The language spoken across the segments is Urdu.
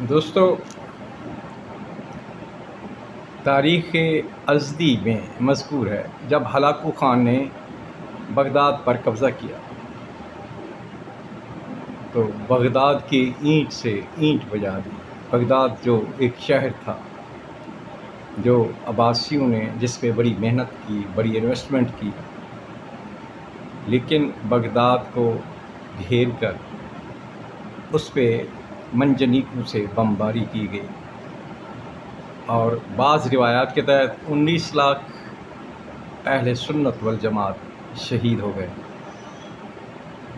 دوستو، تاریخ ازدی میں مذکور ہے جب ہلاکو خان نے بغداد پر قبضہ کیا تو بغداد کی اینٹ سے اینٹ بجا دی۔ بغداد جو ایک شہر تھا جو عباسیوں نے جس پہ بڑی محنت کی، بڑی انویسٹمنٹ کی، لیکن بغداد کو گھیر کر اس پہ منجنیقوں سے بمباری کی گئی اور بعض روایات کے تحت 19 لاکھ اہل سنت والجماعت شہید ہو گئے،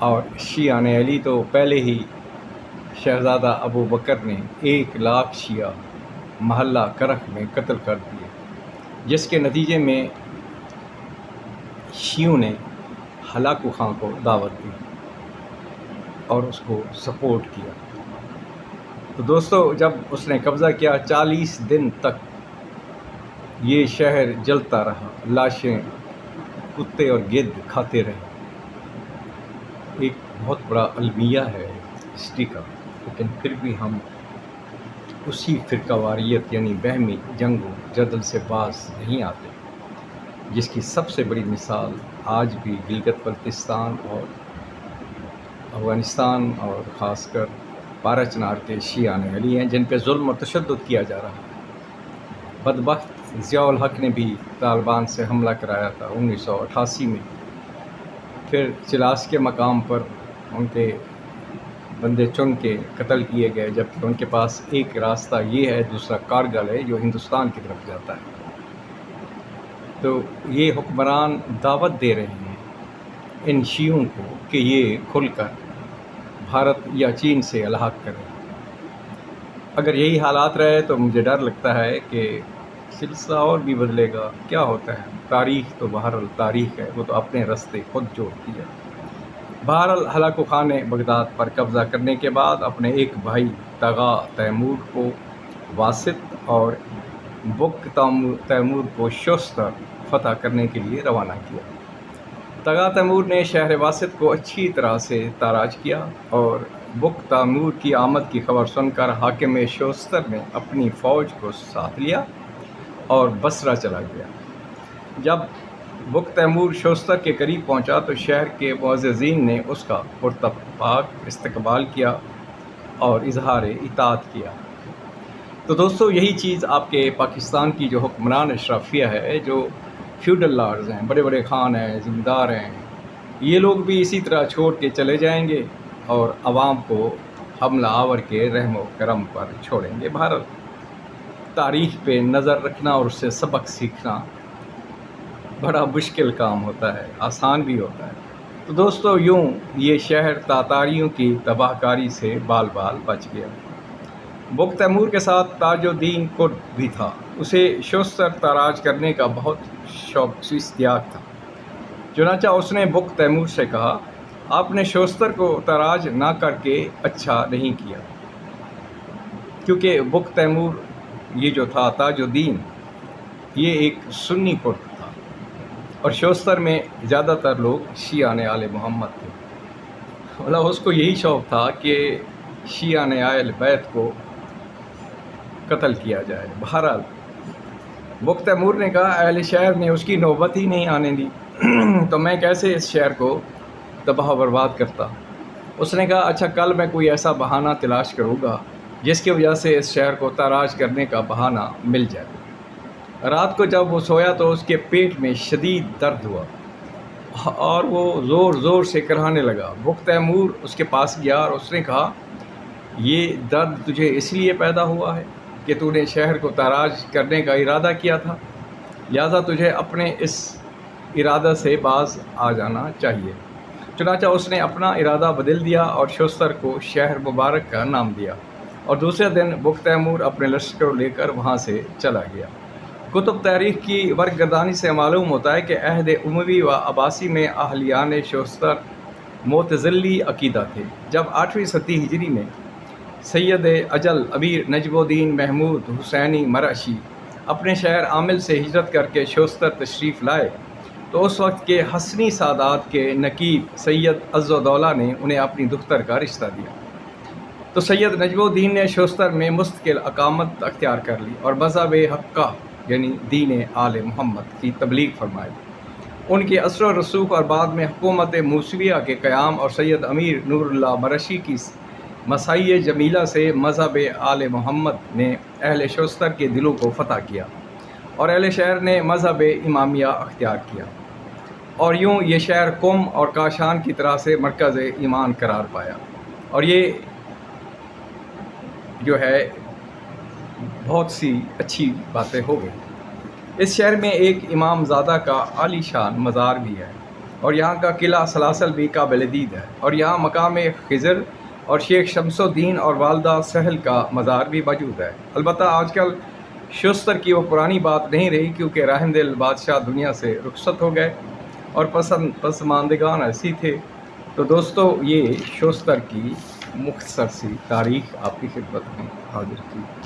اور شیعہ علی تو پہلے ہی شہزادہ ابو بکر نے 1 لاکھ شیعہ محلہ کرخ میں قتل کر دیے، جس کے نتیجے میں شیعوں نے ہلاکو خان کو دعوت دی اور اس کو سپورٹ کیا۔ تو دوستو، جب اس نے قبضہ کیا 40 دن تک یہ شہر جلتا رہا، لاشیں کتے اور گدھ کھاتے رہے۔ ایک بہت بڑا المیہ ہے ہسٹری کا، لیکن پھر بھی ہم اسی فرقہ واریت یعنی بہمی جنگ و جدل سے باز نہیں آتے، جس کی سب سے بڑی مثال آج بھی گلگت بلتستان اور افغانستان اور خاص کر پارا چنار کے شیعہ علی ہیں، جن پہ ظلم اور تشدد کیا جا رہا ہے۔ بدبخت ضیاء الحق نے بھی طالبان سے حملہ کرایا تھا 1988 میں، پھر چلاس کے مقام پر ان کے بندے چن کے قتل کیے گئے، جبکہ ان کے پاس ایک راستہ یہ ہے، دوسرا کارگل ہے جو ہندوستان کی طرف جاتا ہے۔ تو یہ حکمران دعوت دے رہے ہیں ان شیعوں کو کہ یہ کھل کر بھارت یا چین سے الحاق کریں۔ اگر یہی حالات رہے تو مجھے ڈر لگتا ہے کہ سلسلہ اور بھی بدلے گا۔ کیا ہوتا ہے، تاریخ تو بہرحال تاریخ ہے، وہ تو اپنے رستے خود جوڑتی ہے۔ بہرحال ہلاکو خان نے بغداد پر قبضہ کرنے کے بعد اپنے ایک بھائی طغا تیمور کو واسط اور بک تیمور کو شوستر فتح کرنے کے لیے روانہ کیا۔ طغا تیمور نے شہر واسط کو اچھی طرح سے تاراج کیا اور بک تیمور کی آمد کی خبر سن کر حاکم شوستر نے اپنی فوج کو ساتھ لیا اور بصرہ چلا گیا۔ جب بک تیمور شوستر کے قریب پہنچا تو شہر کے معززین نے اس کا پرتپاک استقبال کیا اور اظہار اطاعت کیا۔ تو دوستو، یہی چیز آپ کے پاکستان کی جو حکمران اشرافیہ ہے، جو فیوڈل لارڈز ہیں، بڑے بڑے خان ہیں، زمیندار ہیں، یہ لوگ بھی اسی طرح چھوڑ کے چلے جائیں گے اور عوام کو حملہ آور کے رحم و کرم پر چھوڑیں گے۔ بھارت تاریخ پہ نظر رکھنا اور اس سے سبق سیکھنا بڑا مشکل کام ہوتا ہے، آسان بھی ہوتا ہے۔ تو دوستو، یوں یہ شہر تاتاریوں کی تباہ کاری سے بال بال بچ گیا۔ بک تیمور کے ساتھ تاج الدین کرد بھی تھا، اسے شوستر تاراج کرنے کا بہت شوق اشتیاق تھا۔ چنانچہ اس نے بک تیمور سے کہا، آپ نے شوستر کو تاراج نہ کر کے اچھا نہیں کیا، کیونکہ بک تیمور یہ جو تھا تاج الدین، یہ ایک سنی کرد تھا اور شوستر میں زیادہ تر لوگ شیعہ آل محمد تھے۔ مطلب اس کو یہی شوق تھا کہ شیعہ اہل بیت کو قتل کیا جائے۔ بہرحال بک تیمور نے کہا، اہل شہر نے اس کی نوبت ہی نہیں آنے دی تو میں کیسے اس شہر کو تباہ و برباد کرتا۔ اس نے کہا، اچھا کل میں کوئی ایسا بہانہ تلاش کروں گا جس کی وجہ سے اس شہر کو تاراج کرنے کا بہانہ مل جائے۔ رات کو جب وہ سویا تو اس کے پیٹ میں شدید درد ہوا اور وہ زور زور سے کرانے لگا۔ بک تیمور اس کے پاس گیا اور اس نے کہا، یہ درد تجھے اس لیے پیدا ہوا ہے کہ تو نے شہر کو تاراج کرنے کا ارادہ کیا تھا، لہذا تجھے اپنے اس ارادہ سے باز آ جانا چاہیے۔ چنانچہ اس نے اپنا ارادہ بدل دیا اور شوستر کو شہر مبارک کا نام دیا، اور دوسرے دن بک تیمور اپنے لشکر کو لے کر وہاں سے چلا گیا۔ کتب تاریخ کی ورق سے معلوم ہوتا ہے کہ عہد اموی و عباسی میں اہلیان شوستر معتزلی عقیدہ تھے۔ جب 8ویں صدی ہجری میں سید اجل امیر نجم الدین محمود حسینی مرعشی اپنے شہر عامل سے ہجرت کر کے شوستر تشریف لائے تو اس وقت کے حسنی سادات کے نقیب سید عز و دولہ نے انہیں اپنی دختر کا رشتہ دیا۔ تو سید نجمالدین نے شوستر میں مستقل اقامت اختیار کر لی اور مذہب حقہ یعنی دین آل محمد کی تبلیغ فرمائی۔ ان کے اثر و رسوخ اور بعد میں حکومت موسویہ کے قیام اور سید امیر نور اللہ مرشی کی مساعی جمیلہ سے مذہب آل محمد نے اہل شوستر کے دلوں کو فتح کیا اور اہل شہر نے مذہب امامیہ اختیار کیا، اور یوں یہ شہر قم اور کاشان کی طرح سے مرکز ایمان قرار پایا، اور یہ جو ہے بہت سی اچھی باتیں ہو گئی۔ اس شہر میں ایک امام زادہ کا عالی شان مزار بھی ہے، اور یہاں کا قلعہ سلاسل بھی قابل دید ہے، اور یہاں مقام خضر اور شیخ شمس الدین اور والدہ سہل کا مزار بھی موجود ہے۔ البتہ آج کل شوستر کی وہ پرانی بات نہیں رہی، کیونکہ رحم دل بادشاہ دنیا سے رخصت ہو گئے اور پسماندگان ایسی تھے۔ تو دوستو، یہ شوستر کی مختصر سی تاریخ آپ کی خدمت میں حاضر کی۔